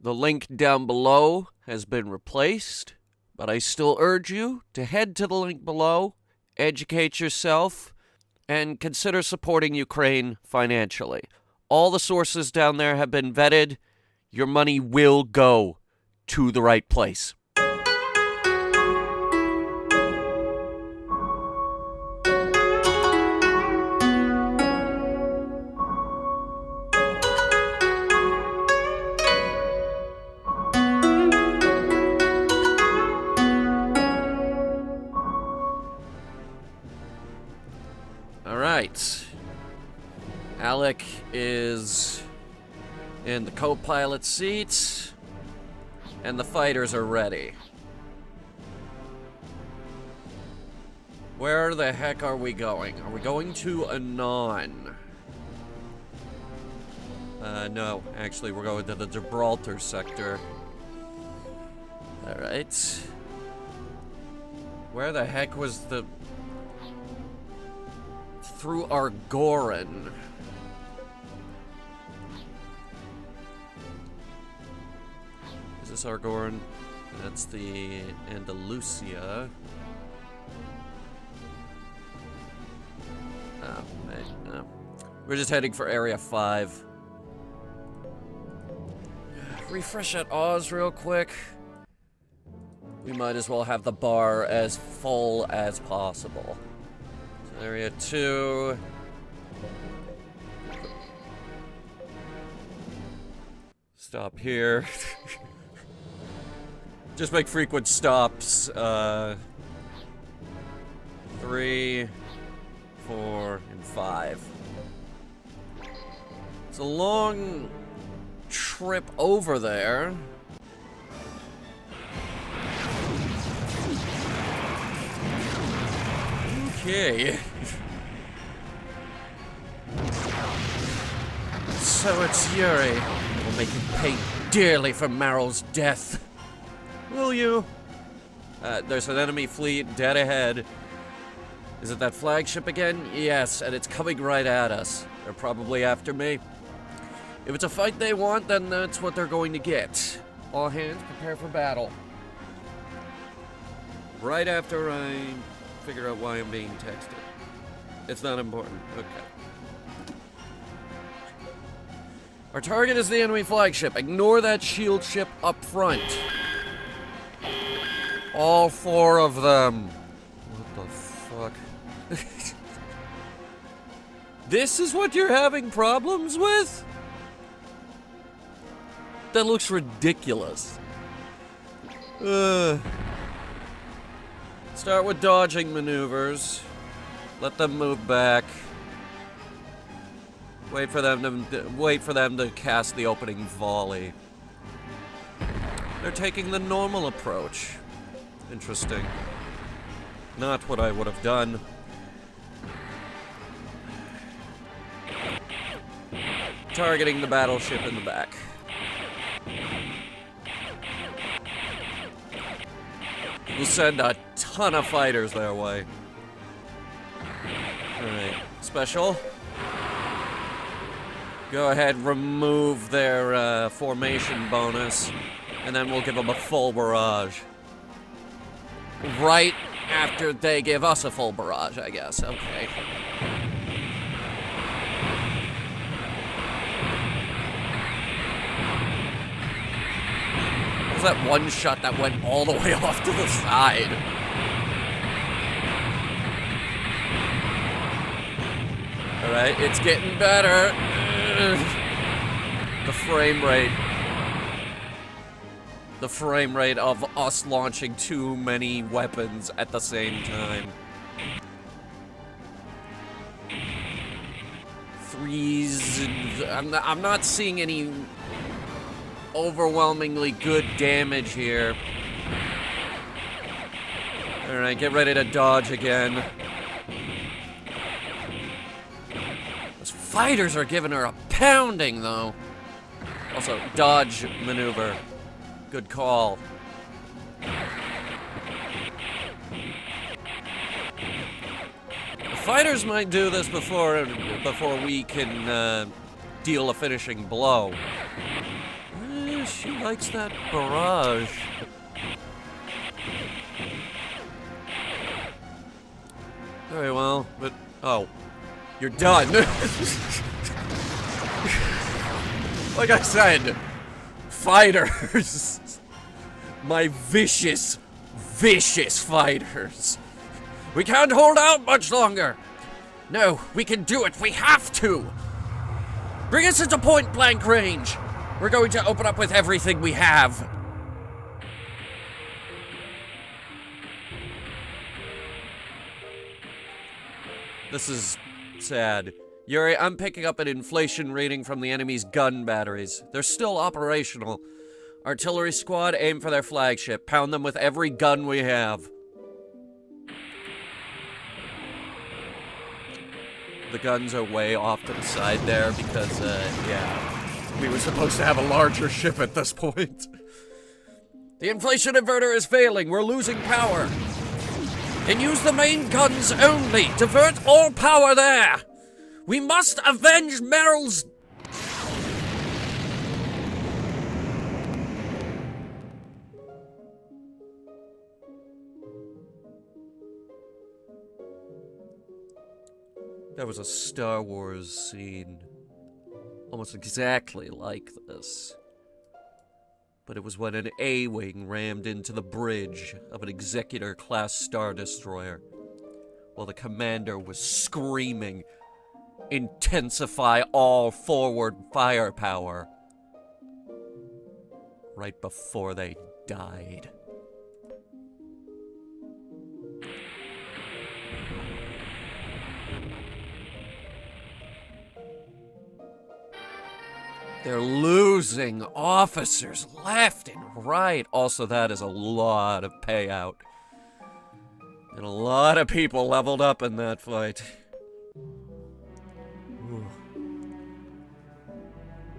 The link down below has been replaced, but I still urge you to head to the link below, educate yourself, and consider supporting Ukraine financially. All the sources down there have been vetted. Your money will go to the right place. All right. Alec is in the co-pilot seat, and the fighters are ready. Where the heck are we going? Are we going to Anon? No, actually, we're going to the Gibraltar sector. All right. Where the heck was the... Through Argorin. Is this Argorin? That's the Andalusia. Oh, wait, no. We're just heading for Area 5. Refresh that Oz real quick. We might as well have the bar as full as possible. So Area 2. Stop here. Just make frequent stops. 3, 4, and 5. It's a long trip over there. Okay. So it's Yuri. We'll make you pay dearly for Marrow's death. Will you? There's an enemy fleet dead ahead. Is it that flagship again? Yes, and it's coming right at us. They're probably after me. If it's a fight they want, then that's what they're going to get. All hands, prepare for battle. Right after I figure out why I'm being texted. It's not important. Okay. Our target is the enemy flagship. Ignore that shield ship up front. All 4 of them. What the fuck? This is what you're having problems with? That looks ridiculous. Start with dodging maneuvers. Let them move back. Wait for them to cast the opening volley. They're taking the normal approach. Interesting. Not what I would have done. Targeting the battleship in the back. We'll send a ton of fighters their way. Alright, special. Go ahead, remove their formation bonus, and then we'll give them a full barrage. Right after they give us a full barrage, I guess. Okay. What was that one shot that went all the way off to the side? Alright, it's getting better. The frame rate. The frame rate of us launching too many weapons at the same time. 3s. I'm not seeing any overwhelmingly good damage here. Alright, get ready to dodge again. Those fighters are giving her a pounding, though. Also, dodge maneuver. Good call. The fighters might do this before we can deal a finishing blow. She likes that barrage. Very well, but... Oh. You're done. Like I said, fighters. My vicious, vicious fighters. We can't hold out much longer. No, we can do it. We have to. Bring us into point-blank range. We're going to open up with everything we have. This is sad. Yuri, I'm picking up an inflation reading from the enemy's gun batteries. They're still operational. Artillery squad, aim for their flagship. Pound them with every gun we have. The guns are way off to the side there because, yeah, we were supposed to have a larger ship at this point. The inflation inverter is failing. We're losing power. Then use the main guns only. Divert all power there. We must avenge Meryl's... That was a Star Wars scene. Almost exactly like this. But it was when an A-Wing rammed into the bridge of an Executor-class Star Destroyer, while the commander was screaming, "Intensify all forward firepower," right before they died. They're losing officers left and right. Also, that is a lot of payout. And a lot of people leveled up in that fight.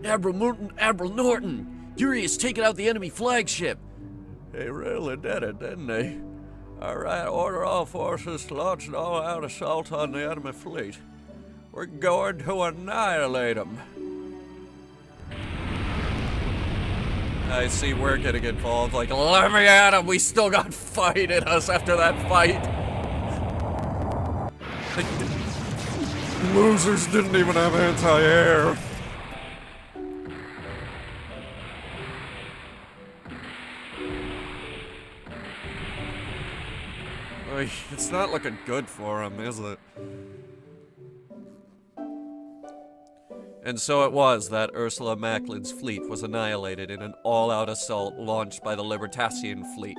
Admiral Norton! Yuri has taken out the enemy flagship! They really did it, didn't they? Alright, order all forces to launch an all-out assault on the enemy fleet. We're going to annihilate them. I see we're getting involved. Like, let me at him! We still got fight in us after that fight! Losers didn't even have anti-air. It's not looking good for him, is it? And so it was that Ursula Macklin's fleet was annihilated in an all-out assault launched by the Libertasian fleet.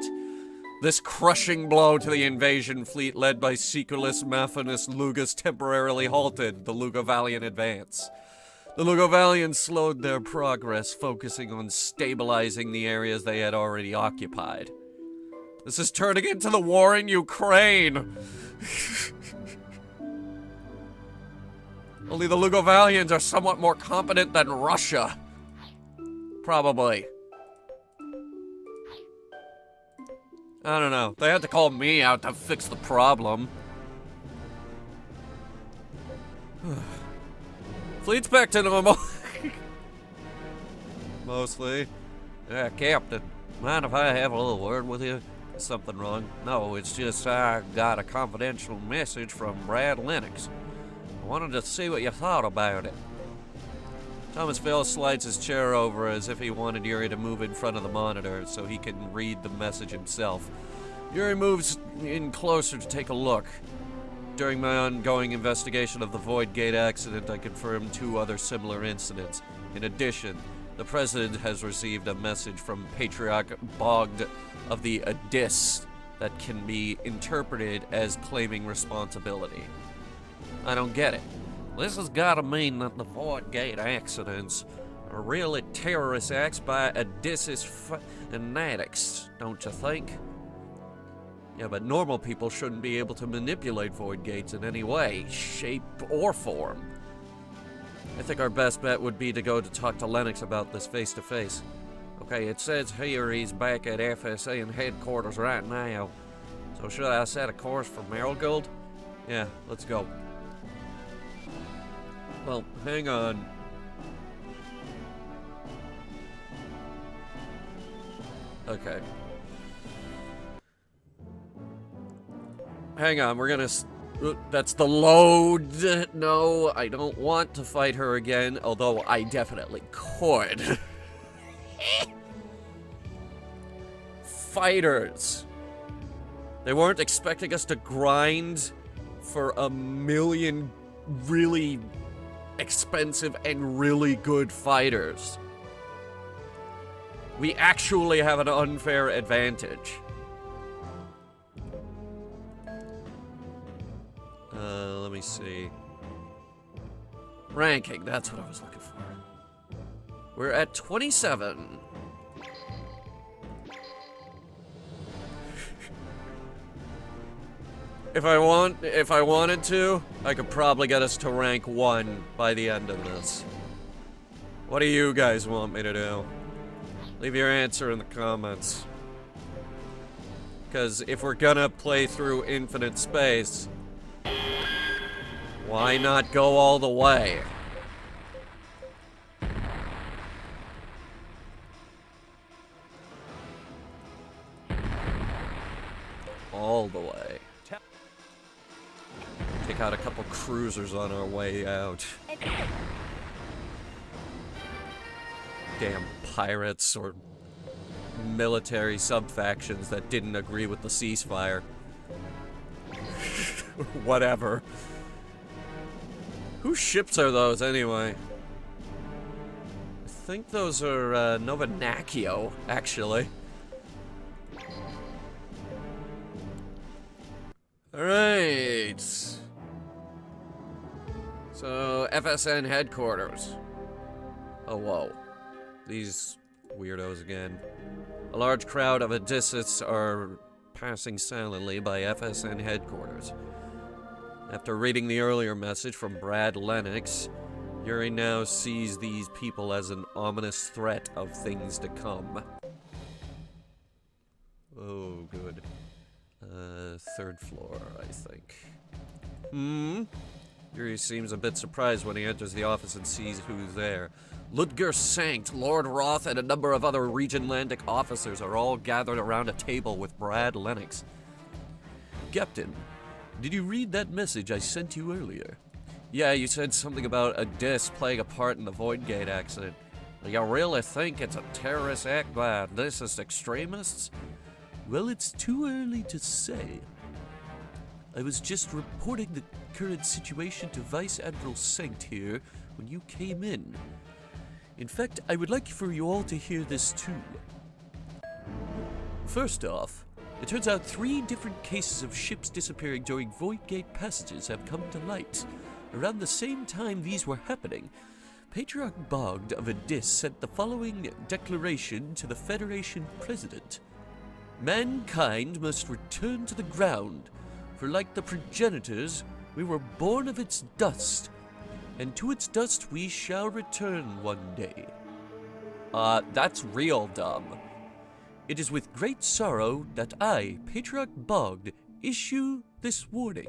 This crushing blow to the invasion fleet led by Seekerless Maphinus Lugus temporarily halted the Lugavalian advance. The Lugavalians slowed their progress, focusing on stabilizing the areas they had already occupied. This is turning into the war in Ukraine! Only the Lugavalians are somewhat more competent than Russia. Probably. I don't know. They had to call me out to fix the problem. Fleet's back to normal. Mostly. Yeah, Captain. Mind if I have a little word with you? Is something wrong? No, it's just I got a confidential message from Brad Lennox. I wanted to see what you thought about it. Thomas Vale slides his chair over as if he wanted Yuri to move in front of the monitor so he can read the message himself. Yuri moves in closer to take a look. During my ongoing investigation of the Void Gate accident, I confirmed 2 other similar incidents. In addition, the President has received a message from Patriarch Bogd of the Abyss that can be interpreted as claiming responsibility. I don't get it. This has gotta mean that the Void Gate accidents are really terrorist acts by Odysseus fanatics, don't you think? Yeah, but normal people shouldn't be able to manipulate Void Gates in any way, shape, or form. I think our best bet would be to go to talk to Lennox about this face-to-face. Okay, it says here he's back at FSA in headquarters right now. So should I set a course for Marigold? Yeah, let's go. Well, hang on. Okay. Hang on, we're gonna... That's the load. No, I don't want to fight her again, although I definitely could. Fighters. They weren't expecting us to grind for 1,000,000 really expensive and really good fighters. We actually have an unfair advantage. Let me see. Ranking, that's what I was looking for. We're at 27. If I wanted to, I could probably get us to rank 1 by the end of this. What do you guys want me to do? Leave your answer in the comments. Because if we're gonna play through infinite space, why not go all the way? All the way. Take out a couple cruisers on our way out. Damn pirates or military sub-factions that didn't agree with the ceasefire. Whatever. Whose ships are those, anyway? I think those are, Novinaccio, actually. Alright. So, FSN headquarters. Oh, whoa. These weirdos again. A large crowd of Odysseus are passing silently by FSN headquarters. After reading the earlier message from Brad Lennox, Yuri now sees these people as an ominous threat of things to come. Oh, good. 3rd floor, I think. Yuri seems a bit surprised when he enters the office and sees who's there. Ludger Sankt, Lord Roth, and a number of other Regionlandic officers are all gathered around a table with Brad Lennox. Captain, did you read that message I sent you earlier? Yeah, you said something about a disc playing a part in the Void Gate accident. You really think it's a terrorist act by Odysseus extremists? Well, it's too early to say. I was just reporting the current situation to Vice Admiral Sankt here when you came in. In fact, I would like for you all to hear this too. First off, it turns out 3 different cases of ships disappearing during Void Gate passages have come to light. Around the same time these were happening, Patriarch Bogd of Adis sent the following declaration to the Federation President. Mankind must return to the ground, for like the progenitors, we were born of its dust, and to its dust we shall return one day. That's real dumb. It is with great sorrow that I, Patriarch Bogd, issue this warning.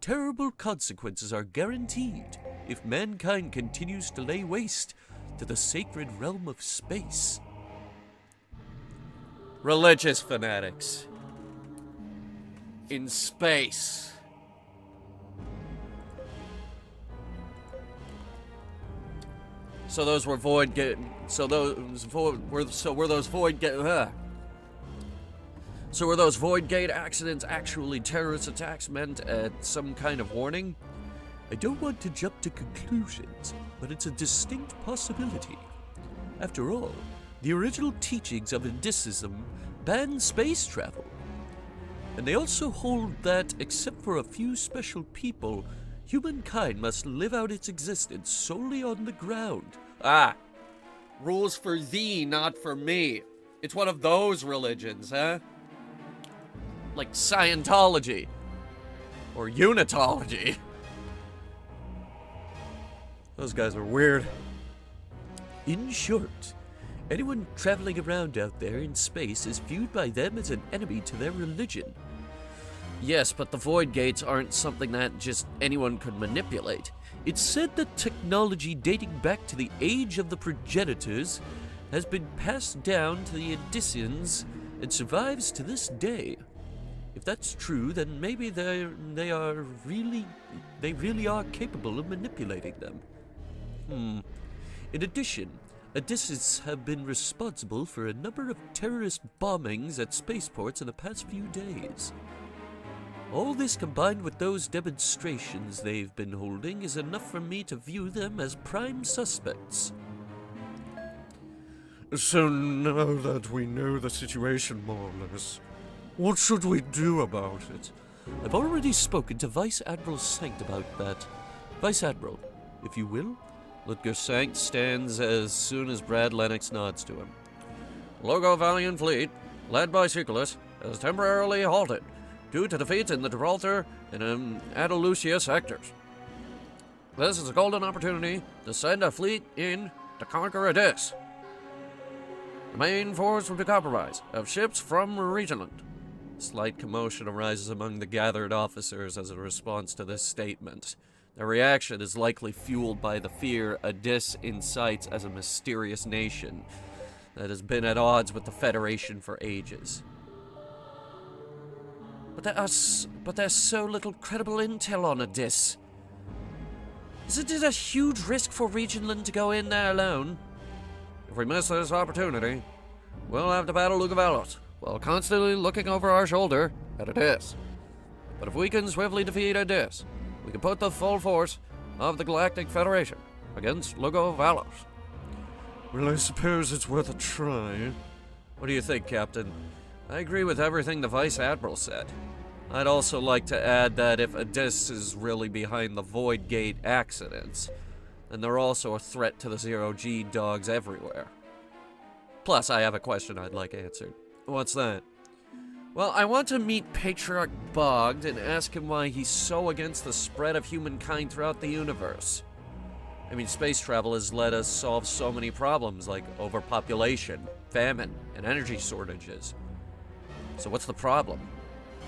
Terrible consequences are guaranteed if mankind continues to lay waste to the sacred realm of space. Religious fanatics. In space. So those were void gate. So were those void gate. So were those Void Gate accidents actually terrorist attacks meant as some kind of warning? I don't want to jump to conclusions, but it's a distinct possibility. After all, the original teachings of Indisism ban space travel. And they also hold that, except for a few special people, humankind must live out its existence solely on the ground. Rules for thee, not for me. It's one of those religions, huh? Like Scientology. Or Unitology. Those guys are weird. In short, anyone traveling around out there in space is viewed by them as an enemy to their religion. Yes, but the Void Gates aren't something that just anyone could manipulate. It's said that technology dating back to the age of the progenitors has been passed down to the Odysseans and survives to this day. If that's true, then maybe they really are capable of manipulating them. In addition, Odysseans have been responsible for a number of terrorist bombings at spaceports in the past few days. All this combined with those demonstrations they've been holding is enough for me to view them as prime suspects. So now that we know the situation more or less, what should we do about it? I've already spoken to Vice Admiral Sankt about that. Vice Admiral, if you will. Ludger Sankt stands as soon as Brad Lennox nods to him. Logo Valiant Fleet, led by Siculus, has temporarily halted due to defeats in the Gibraltar and Andalusia sectors. This is a golden opportunity to send a fleet in to conquer Odysseus. The main force will be comprised of ships from Regionland. Slight commotion arises among the gathered officers as a response to this statement. Their reaction is likely fueled by the fear Odysseus incites as a mysterious nation that has been at odds with the Federation for ages. But there's so little credible intel on Odysseus. Isn't it a huge risk for Regionland to go in there alone? If we miss this opportunity, we'll have to battle Lugavelos while constantly looking over our shoulder at Odysseus. But if we can swiftly defeat Odysseus, we can put the full force of the Galactic Federation against Lugavelos. Well, I suppose it's worth a try. What do you think, Captain? I agree with everything the Vice Admiral said. I'd also like to add that if Odysseus is really behind the Void Gate accidents, then they're also a threat to the Zero-G dogs everywhere. Plus, I have a question I'd like answered. What's that? Well, I want to meet Patriarch Bogd and ask him why he's so against the spread of humankind throughout the universe. I mean, space travel has let us solve so many problems like overpopulation, famine, and energy shortages. So what's the problem?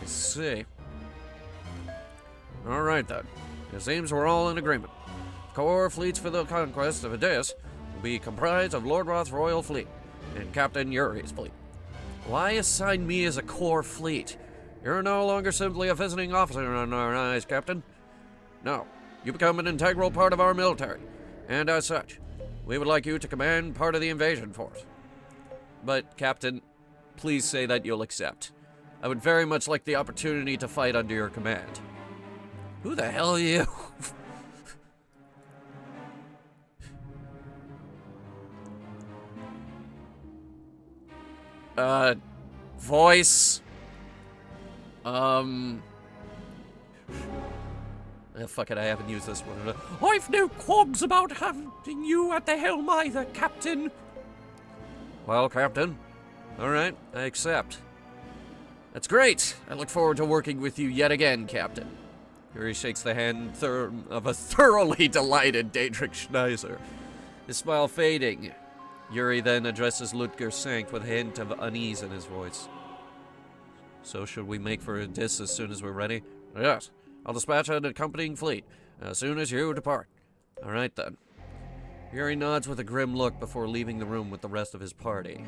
I see. Alright then. It seems we're all in agreement. Core fleets for the conquest of Odysseus will be comprised of Lord Roth's Royal Fleet and Captain Yuri's fleet. Why assign me as a core fleet? You're no longer simply a visiting officer in our eyes, Captain. No, you become an integral part of our military, and as such, we would like you to command part of the invasion force. But, Captain, please say that you'll accept. I would very much like the opportunity to fight under your command. Who the hell are you? Voice. Fuck it, I haven't used this one. I've no qualms about having you at the helm either, Captain. Well, Captain, alright, I accept. That's great. I look forward to working with you yet again, Captain. Here he shakes the hand of a thoroughly delighted Daedric Schneiser, his smile fading. Yuri then addresses Ludger Sankt with a hint of unease in his voice. So should we make for Odysseus as soon as we're ready? Yes. I'll dispatch an accompanying fleet as soon as you depart. Alright then. Yuri nods with a grim look before leaving the room with the rest of his party.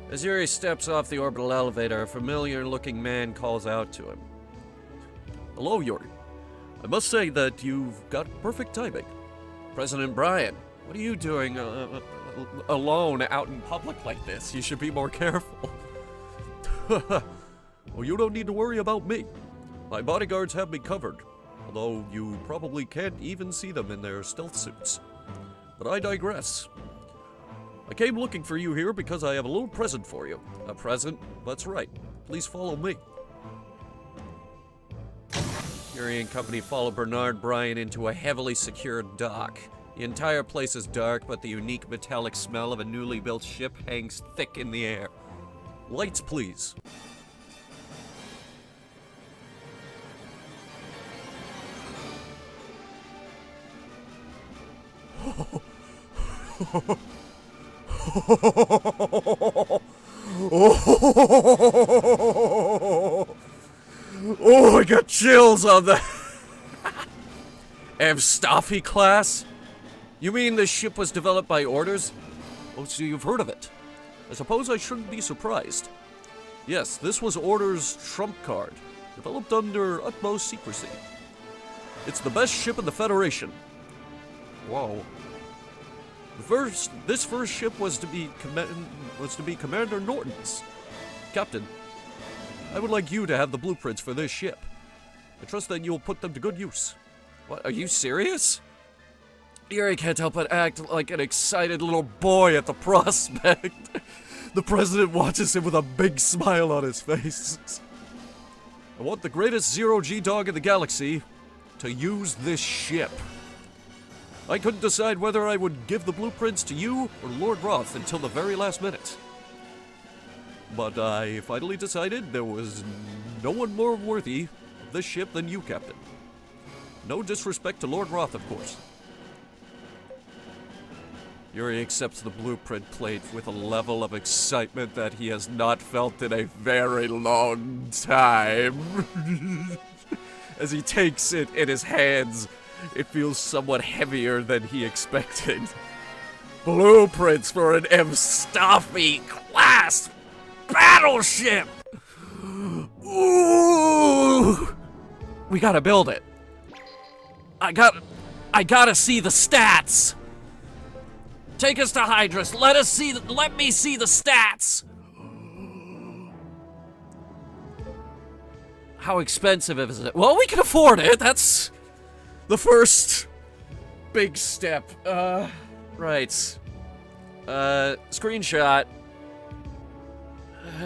As Yuri steps off the orbital elevator, a familiar-looking man calls out to him. Hello, Yuri. I must say that you've got perfect timing. President Brian, what are you doing alone out in public like this? You should be more careful. Well, you don't need to worry about me. My bodyguards have me covered, although you probably can't even see them in their stealth suits. But I digress. I came looking for you here because I have a little present for you. A present? That's right. Please follow me. Yuri and company follow Bernard Bryan into a heavily secured dock. The entire place is dark, but the unique metallic smell of a newly built ship hangs thick in the air. Lights, please. Oh, I got chills on that. Evstafi class? You mean this ship was developed by orders? Oh, so you've heard of it. I suppose I shouldn't be surprised. Yes, this was Order's trump card, developed under utmost secrecy. It's the best ship in the Federation. Whoa. This first ship was to be Commander Norton's. Captain, I would like you to have the blueprints for this ship. I trust that you'll put them to good use. What, are you serious? Yuri can't help but act like an excited little boy at the prospect. The president watches him with a big smile on his face. I want the greatest zero-G dog in the galaxy to use this ship. I couldn't decide whether I would give the blueprints to you or Lord Roth until the very last minute. But I finally decided there was no one more worthy of this ship than you, Captain. No disrespect to Lord Roth, of course. Yuri accepts the blueprint plate with a level of excitement that he has not felt in a very long time. As he takes it in his hands, it feels somewhat heavier than he expected. Blueprints for an Evstafi class battleship! Ooh! We gotta build it. I gotta see the stats. Take us to Hydrus. Let me see the stats. How expensive is it? Well, we can afford it. That's the first big step. Right. Screenshot.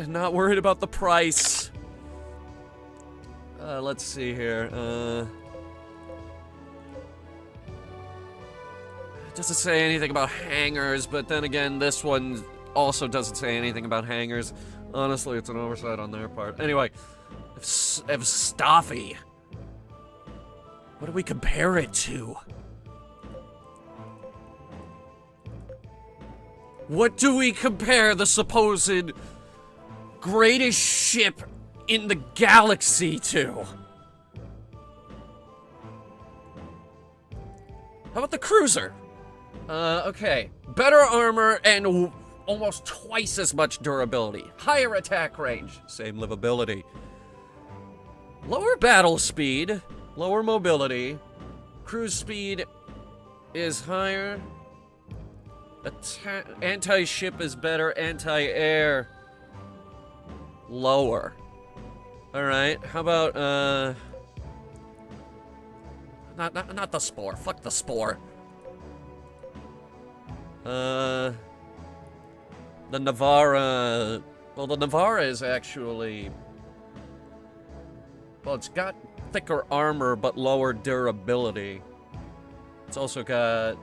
Not worried about the price. Let's see here. It doesn't say anything about hangars, but then again, this one also doesn't say anything about hangars. Honestly, it's an oversight on their part. Anyway, Evstafi. What do we compare it to? What do we compare the supposed greatest ship in the galaxy to? How about the cruiser? Okay. Better armor and almost twice as much durability. Higher attack range. Same livability. Lower battle speed. Lower mobility. Cruise speed is higher. Anti-ship is better. Anti-air. Lower. Alright. How about, Not the Spore. Fuck the Spore. The Navara... Well, the Navara is actually... Well, it's got thicker armor, but lower durability. It's also got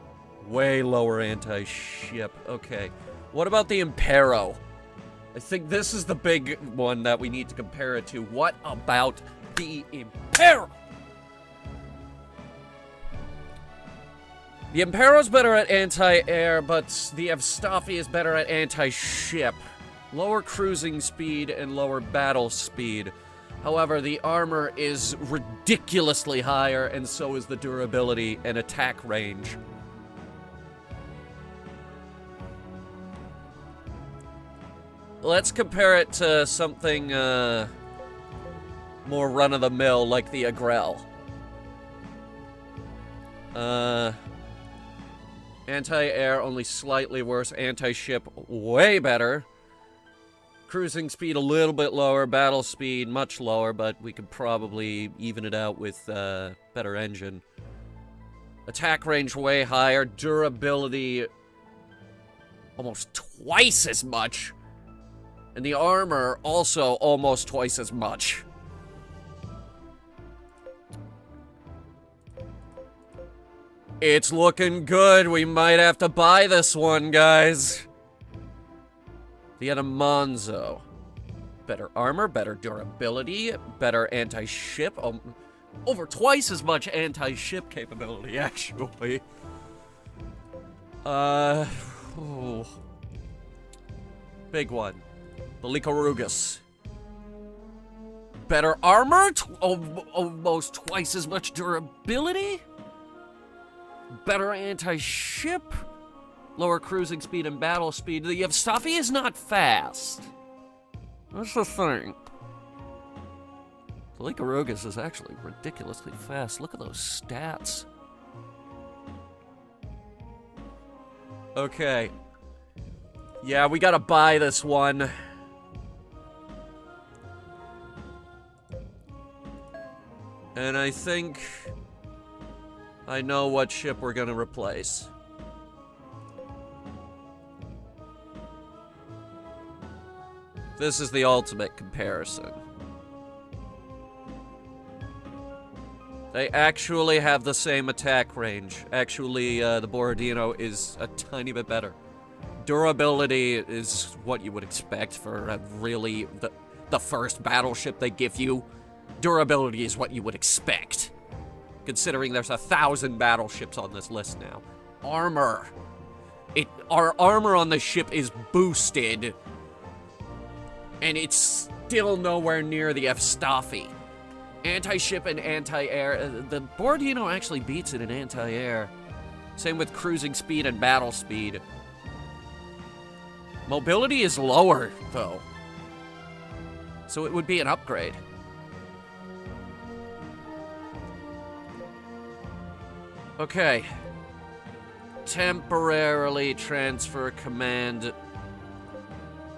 way lower anti-ship. Okay. What about the Impero? I think this is the big one that we need to compare it to. What about the Impero? The Impero's better at anti-air, but the Evstafi is better at anti-ship. Lower cruising speed and lower battle speed. However, the armor is ridiculously higher, and so is the durability and attack range. Let's compare it to something more run-of-the-mill, like the Agrel. Anti-air, only slightly worse. Anti-ship, way better. Cruising speed, a little bit lower. Battle speed, much lower, but we could probably even it out with better engine. Attack range, way higher. Durability, almost twice as much. And the armor, also almost twice as much. It's looking good. We might have to buy this one, guys. The Adamanzo. Better armor, better durability, better anti-ship. Over twice as much anti-ship capability, actually. Big one. The Lycorugus. Better armor, almost twice as much durability. Better anti-ship, lower cruising speed and battle speed. The Evstafi is not fast. That's the thing. The Lycorogus is actually ridiculously fast. Look at those stats. Okay. Yeah, we gotta buy this one. And I think I know what ship we're gonna replace. This is the ultimate comparison. They actually have the same attack range. Actually, the Borodino is a tiny bit better. Durability is what you would expect for a really the first battleship they give you. Durability is what you would expect, considering there's 1,000 battleships on this list now. Armor. Our armor on the ship is boosted, and it's still nowhere near the Evstafi. Anti-ship and anti-air. The Borodino actually beats it in anti-air. Same with cruising speed and battle speed. Mobility is lower, though. So it would be an upgrade. Okay. Temporarily transfer command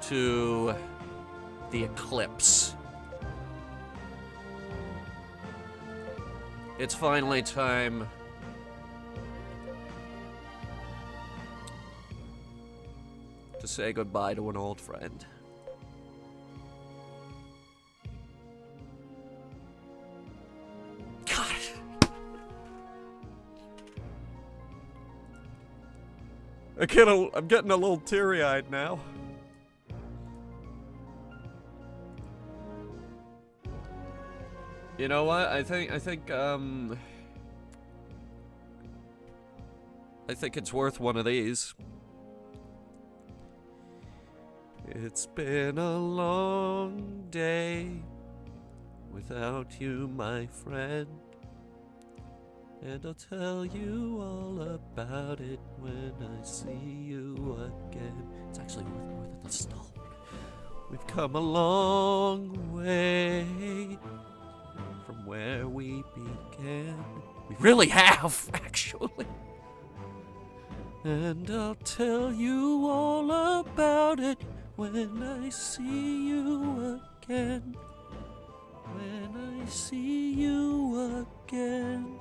to the Eclipse. It's finally time to say goodbye to an old friend. God. I'm getting a little teary-eyed now. You know what? I think it's worth one of these. It's been a long day without you, my friend. And I'll tell you all about it when I see you again. It's actually worth more than the stall. We've come a long way from where we began. We really have, actually. And I'll tell you all about it when I see you again. When I see you again.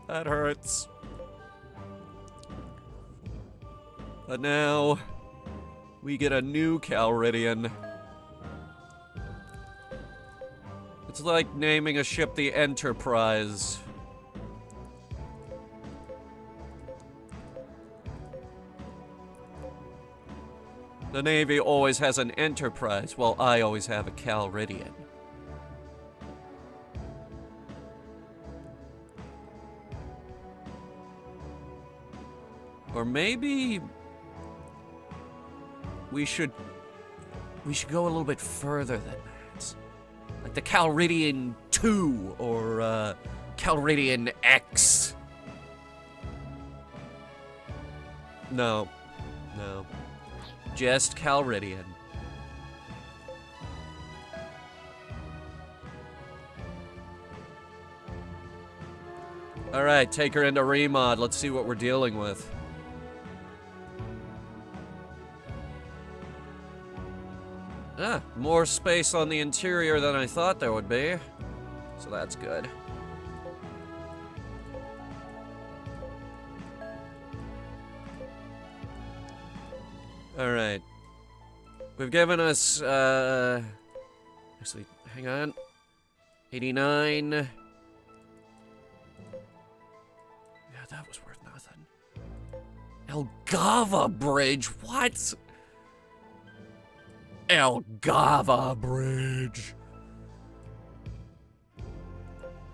That hurts. But now, we get a new Calridian. It's like naming a ship the Enterprise. The Navy always has an Enterprise, while I always have a Calridian. Or maybe we should go a little bit further than that. Like the Calridian 2 or Calridian X. No. Just Calridian. Alright, take her into remod. Let's see what we're dealing with. Ah, more space on the interior than I thought there would be. So that's good. Alright. We've given us, actually, hang on. 89. Yeah, that was worth nothing. Elgava Bridge, what? Elgava Bridge.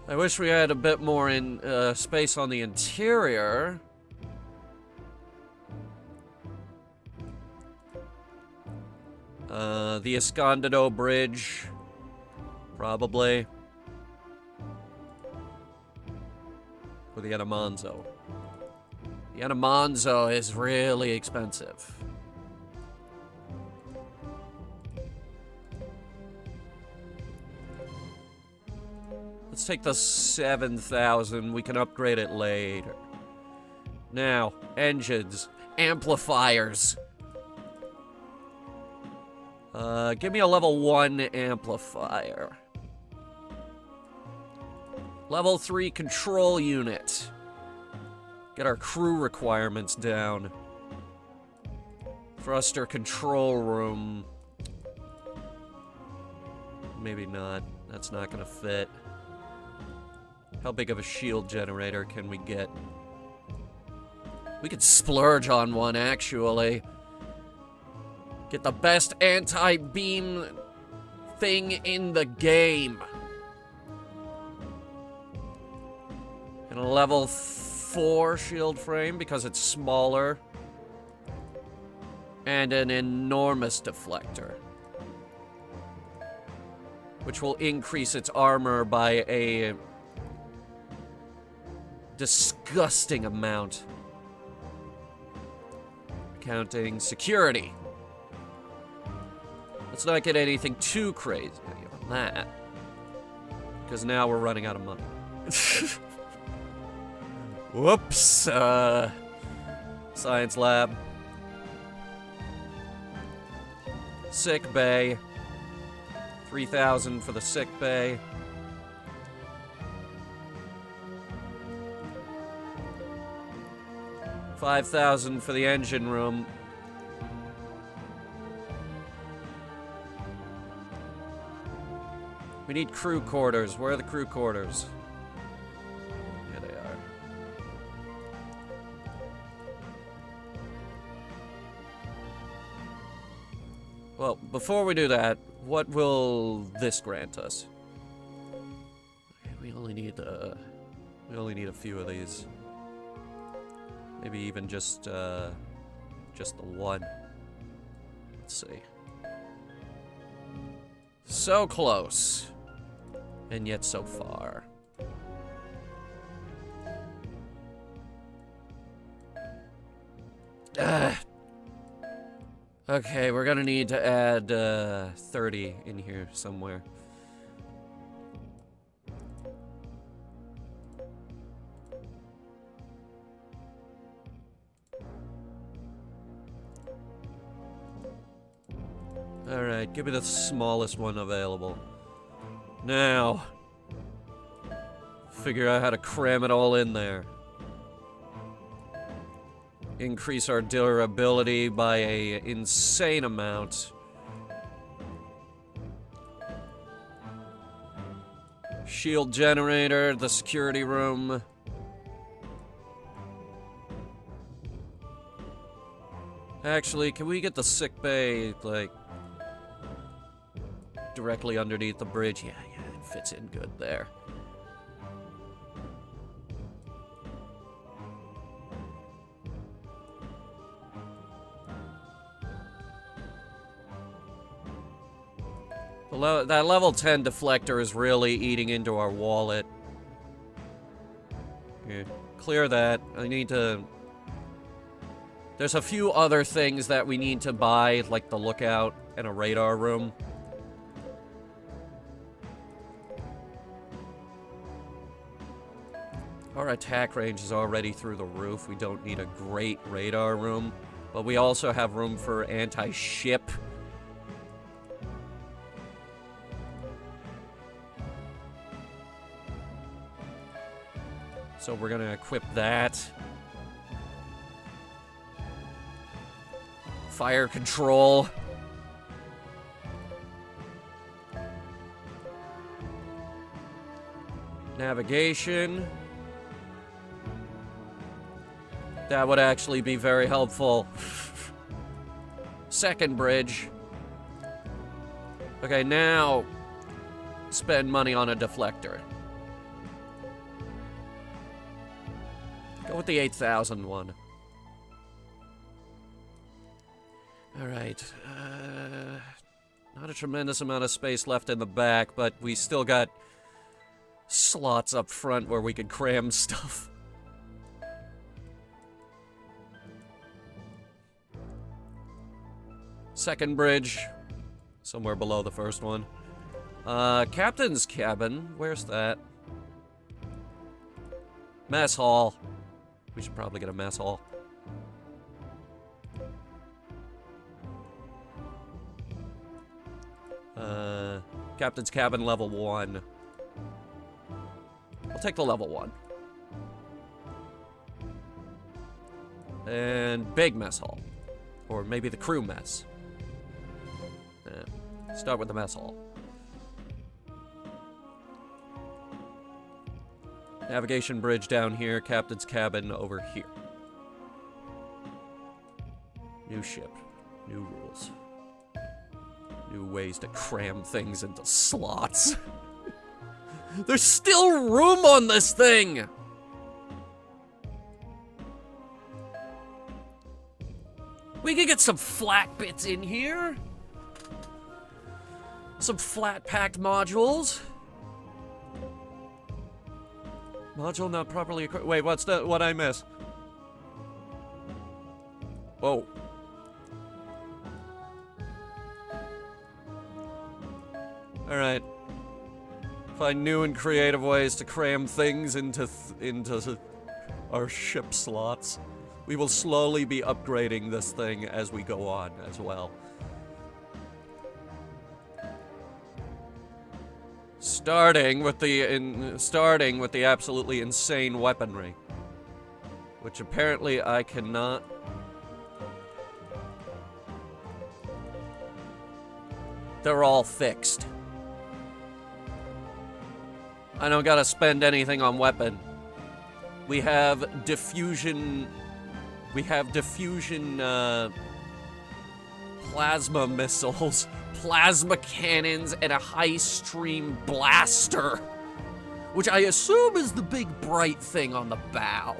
I wish we had a bit more in space on the interior. The Escondido Bridge. Probably. Or the Anamonzo. The Anamonzo is really expensive. Let's take the 7,000. We can upgrade it later. Now, engines. Amplifiers. Give me a level 1 amplifier. Level 3 control unit. Get our crew requirements down. Thruster control room. Maybe not. That's not gonna fit. How big of a shield generator can we get? We could splurge on one, actually. Get the best anti-beam thing in the game. And a level 4 shield frame because it's smaller. And an enormous deflector. Which will increase its armor by a disgusting amount. Counting security. Let's not get anything too crazy on that. Because now we're running out of money. Whoops. Science lab. Sick bay. 3,000 for the sick bay. $5,000 for the engine room. We need crew quarters. Where are the crew quarters? Here they are. Well, before we do that, what will this grant us? Okay, we only need a few of these. Maybe even just the one. Let's see. So close. And yet so far. Okay, we're gonna need to add 30 in here somewhere. Alright, give me the smallest one available. Now, figure out how to cram it all in there. Increase our durability by an insane amount. Shield generator, the security room. Actually, can we get the sick bay, like, directly underneath the bridge? Yeah, it fits in good there. That level 10 deflector is really eating into our wallet. Yeah, clear that. I need to... There's a few other things that we need to buy, like the lookout and a radar room. Our attack range is already through the roof. We don't need a great radar room. But we also have room for anti-ship. So we're gonna equip that. Fire control. Navigation. That would actually be very helpful. Second bridge. Okay, now spend money on a deflector. Go with the 8,000 one. Alright. Not a tremendous amount of space left in the back, but we still got slots up front where we could cram stuff. Second bridge, somewhere below the first one. Captain's cabin, where's that? Mess hall. We should probably get a mess hall. Captain's cabin level 1. I'll take the level 1. And big mess hall. Or maybe the crew mess. Start with the mess hall. Navigation bridge down here, captain's cabin over here. New ship, new rules. New ways to cram things into slots. There's still room on this thing! We could get some flat bits in here. Some flat-packed modules. Module not properly equipped. Wait, what I miss? Whoa. Alright. Find new and creative ways to cram things into our ship slots. We will slowly be upgrading this thing as we go on as well. Starting with the absolutely insane weaponry, which apparently I cannot. They're all fixed. I don't gotta spend anything on weapon. We have diffusion. We have diffusion plasma missiles, plasma cannons, and a high stream blaster, which I assume is the big bright thing on the bow.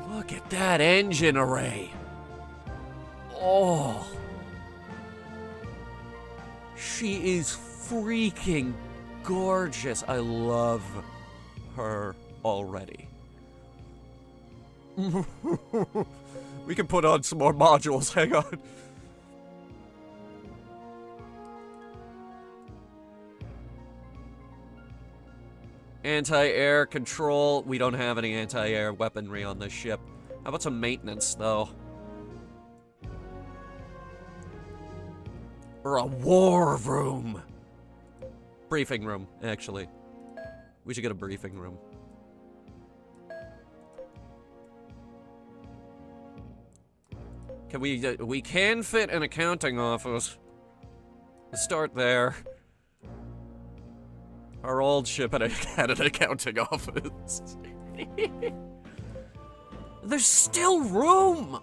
Look at that engine array. Oh. She is freaking gorgeous. I love her already. We can put on some more modules. Hang on. Anti-air control. We don't have any anti-air weaponry on this ship. How about some maintenance, though? Or a war room. Briefing room, actually. We should get a briefing room. Can we can fit an accounting office. Let's start there. Our old ship had an accounting office. There's still room!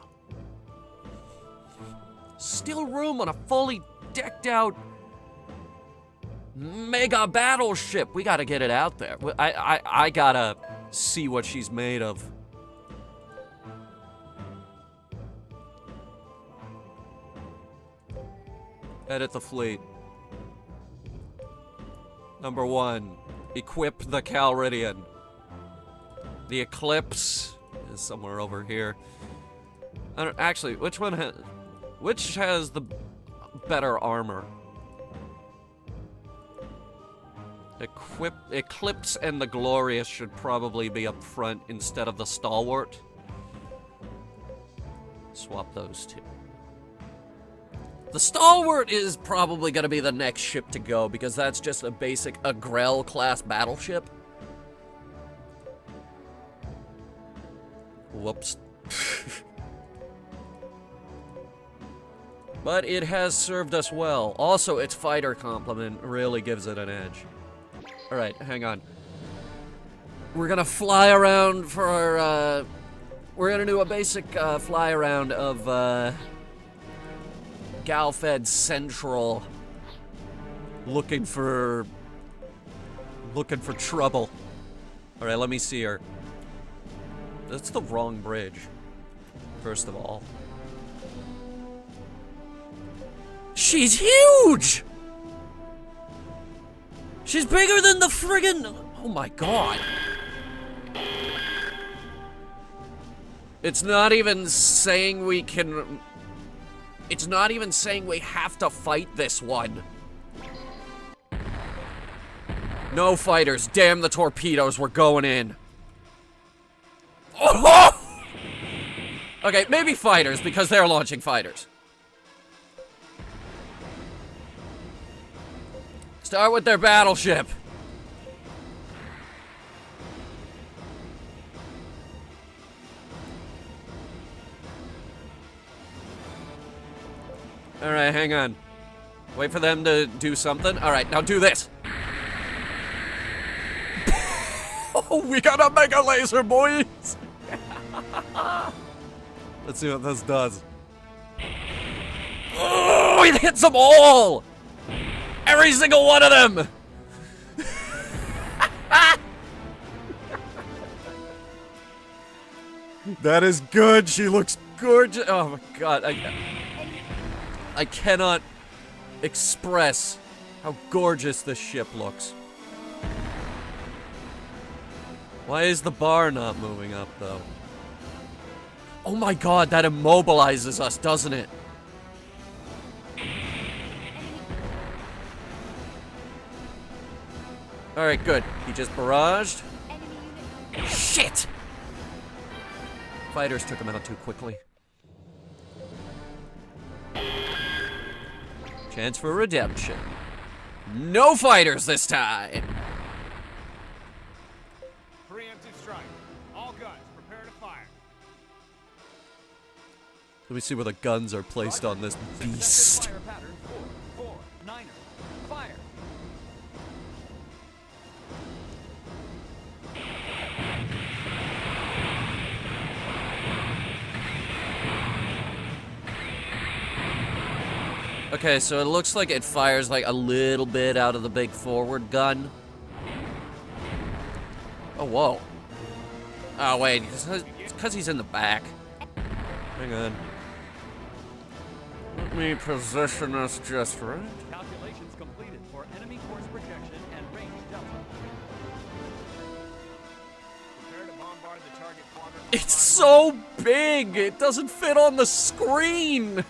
Still room on a fully decked out mega battleship. We gotta get it out there. I gotta see what she's made of. Edit the fleet. Number 1, equip the Calridian. The Eclipse is somewhere over here. I don't, actually, which has the better armor? Eclipse and the Glorious should probably be up front instead of the Stalwart. Swap those two. The Stalwart is probably going to be the next ship to go because that's just a basic Agrel class battleship. Whoops. But it has served us well. Also, its fighter complement really gives it an edge. Alright, hang on. We're gonna fly around for our, we're gonna do a basic fly around of Galfed Central. Looking for trouble. Alright, let me see her. That's the wrong bridge. first of all. She's huge! She's bigger than the friggin'... Oh my god. It's not even saying we can... It's not even saying we have to fight this one. No fighters. Damn the torpedoes. We're going in. Oh! Okay, maybe fighters, because they're launching fighters. Start with their battleship. Alright, hang on. Wait for them to do something. Alright, now do this. Oh, we got a mega laser, boys! Let's see what this does. Oh, it hits them all! Every single one of them! That is good. She looks Gorgeous. Oh my god. I cannot express how gorgeous this ship looks. Why is the bar not moving up, though? Oh my god, that immobilizes us, doesn't it? Alright, good. He just barraged. Shit! Fighters took him out too quickly. Chance for redemption. No fighters this time! Preemptive strike. All guns, prepare to fire. Let me see where the guns are placed on this beast. Fire pattern 4-4-9er. Fire. Okay, so it looks like it fires like a little bit out of the big forward gun. Oh, whoa. Oh, wait, it's because he's in the back. Hang on. Let me position us just right. Calculations completed for enemy course projection and range delta. Prepare to bombard the target quadrant. It's so big! It doesn't fit on the screen!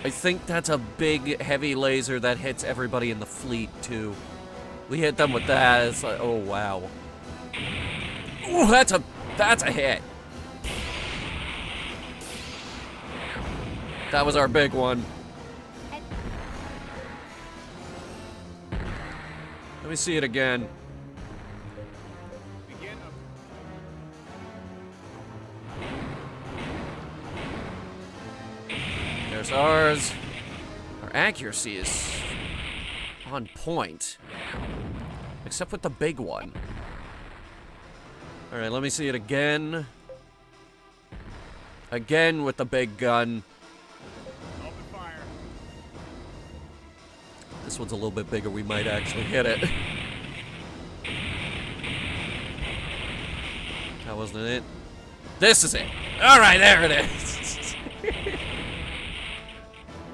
I think that's a big, heavy laser that hits everybody in the fleet, too. We hit them with that. It's like, oh, wow. Ooh, that's a hit. That was our big one. Let me see it again. Begin up. There's ours. Our accuracy is on point. Except with the big one. Alright, let me see it again. Again with the big gun. Open fire. This one's a little bit bigger. We might actually hit it. That wasn't it. This is it. Alright, there it is.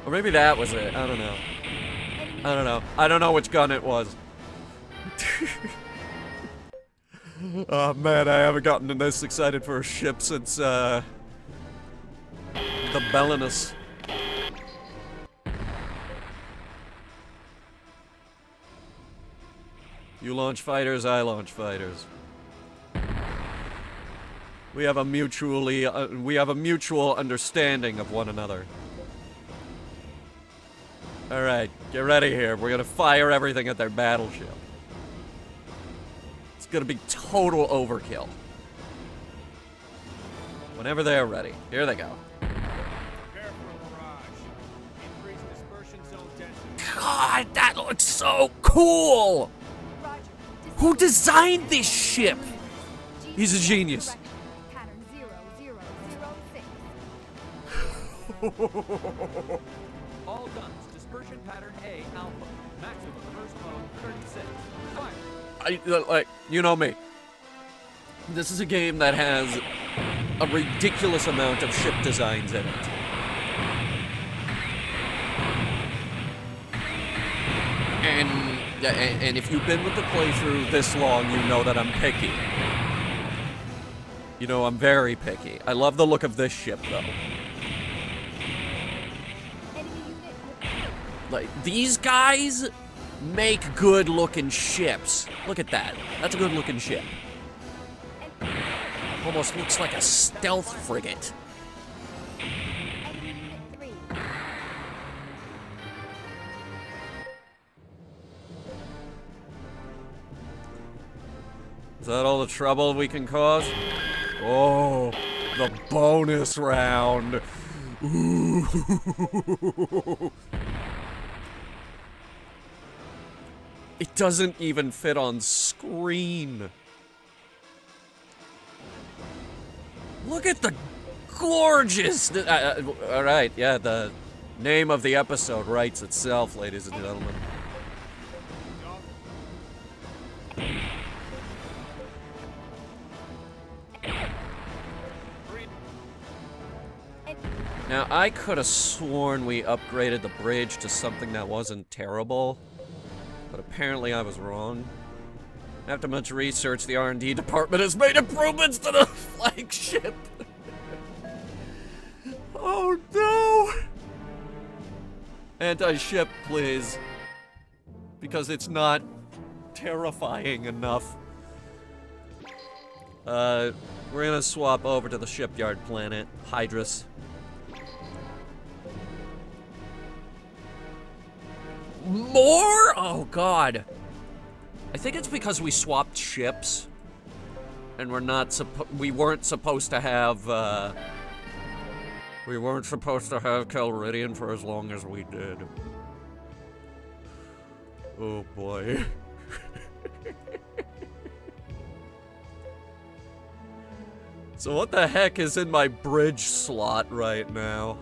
Or maybe that was it. I don't know. I don't know. I don't know which gun it was. Oh man, I haven't gotten this excited for a ship since the Bellinus. You launch fighters, I launch fighters. We have a mutual understanding of one another. Alright, get ready here. We're gonna fire everything at their battleship. It's gonna be total overkill. Whenever they're ready. Here they go. Prepare for a barrage. Increase dispersion zone density. God, that looks so cool! Who designed this ship? He's a genius. Pattern 0006. All guns, dispersion Like, you know me. This is a game that has a ridiculous amount of ship designs in it. And if you've been with the playthrough this long, you know that I'm picky. You know, I'm very picky. I love the look of this ship, though. Like, these guys make good-looking ships. Look at that. That's a good-looking ship. Almost looks like a stealth frigate. Is that all the trouble we can cause? Oh, the bonus round. Ooh. It doesn't even fit on screen. Look at the gorgeous... all right, yeah, the name of the episode writes itself, ladies and gentlemen. Now, I could have sworn we upgraded the bridge to something that wasn't terrible, but apparently I was wrong. After much research, the R&D department has made improvements to the flagship. Oh no! Anti-ship, please. Because it's not terrifying enough. We're gonna swap over to the shipyard planet, Hydrus. More? Oh god. I think it's because we swapped ships. And we weren't supposed to have, we weren't supposed to have Calridian for as long as we did. Oh boy. So what the heck is in my bridge slot right now?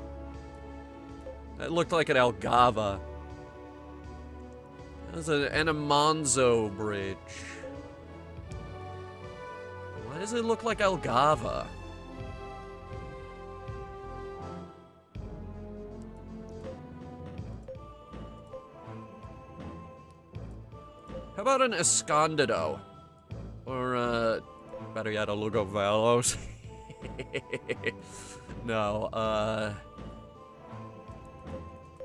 That looked like an Algava. That's an Enamonzo bridge. Why does it look like Algava? How about an Escondido? Or, better yet, a Lugo Valos? No,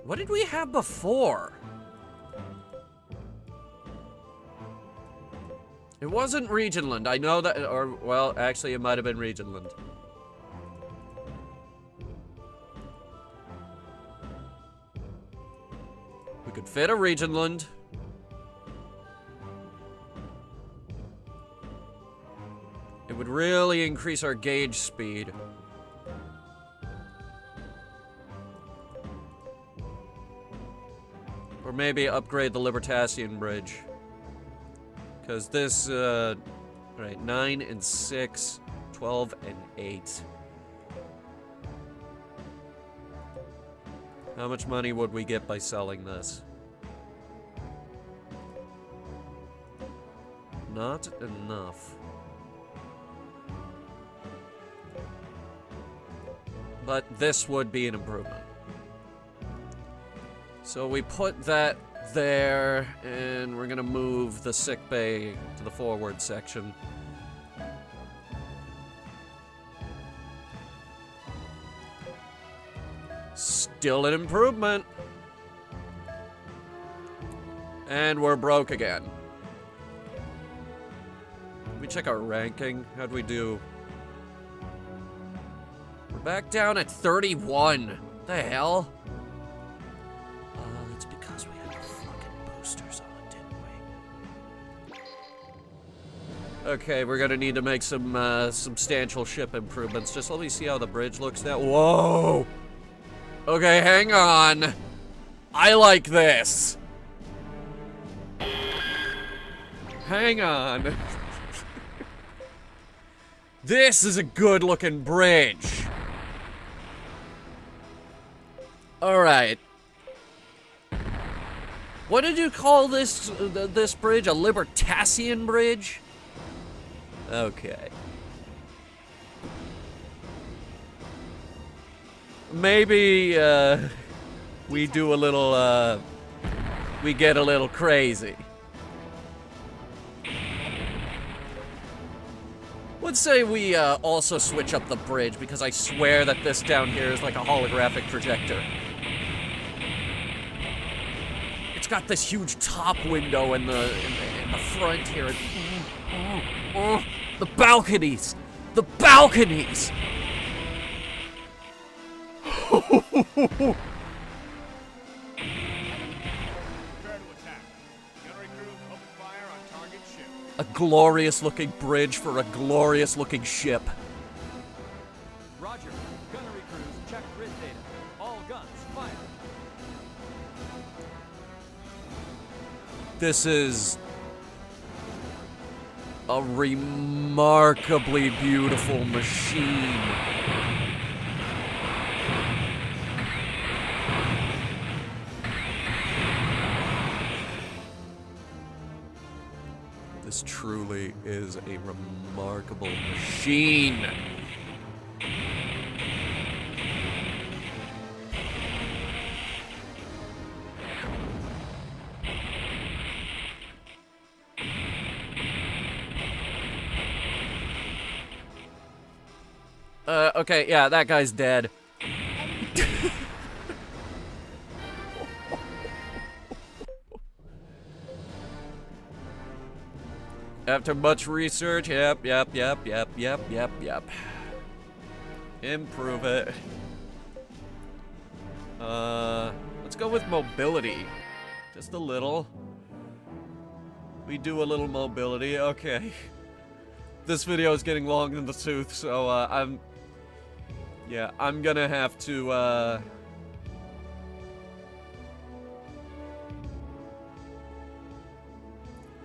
what did we have before? It wasn't Regionland, I know that, or, well, actually it might have been Regionland. We could fit a Regionland. It would really increase our gauge speed. Or maybe upgrade the Libertassian Bridge. Because this, right, 9 and 6, 12 and 8. How much money would we get by selling this? Not enough. But this would be an improvement. So we put that there, and we're gonna move the sickbay to the forward section. Still an improvement. And we're broke again. Let me check our ranking. How'd we do? We're back down at 31. The hell? That's because we had the fucking boosters on, didn't we? Okay, we're gonna need to make some substantial ship improvements. Just let me see how the bridge looks now. Whoa! Okay, hang on. I like this. Hang on. This is a good-looking bridge. All right. What did you call this this bridge? A Libertasian bridge? Okay. Maybe, we do a little, we get a little crazy. Let's say we, also switch up the bridge, because I swear that this down here is like a holographic projector. It's got this huge top window in the front here. The balconies! The balconies! Prepare to attack. Gunnery crew, open fire on target ship. A glorious looking bridge for a glorious looking ship. Roger. Gunnery crews, check grid data. All guns, fire. This is a remarkably beautiful machine. This truly is a remarkable machine. Okay, yeah, that guy's dead. After much research, yep. Improve it. Let's go with mobility. Just a little. We do a little mobility, okay. This video is getting long in the tooth, so, I'm gonna have to,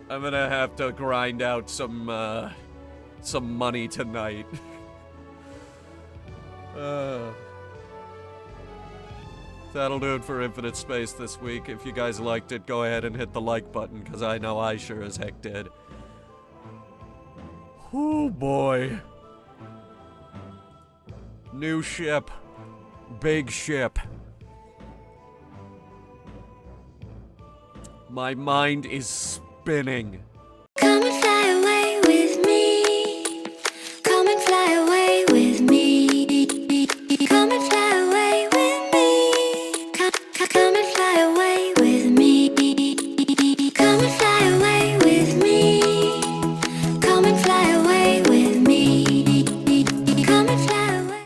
I'm gonna have to grind out some money tonight. That'll do it for Infinite Space this week. If you guys liked it, go ahead and hit the like button, because I know I sure as heck did. Oh boy. New ship. Big ship. My mind is spinning.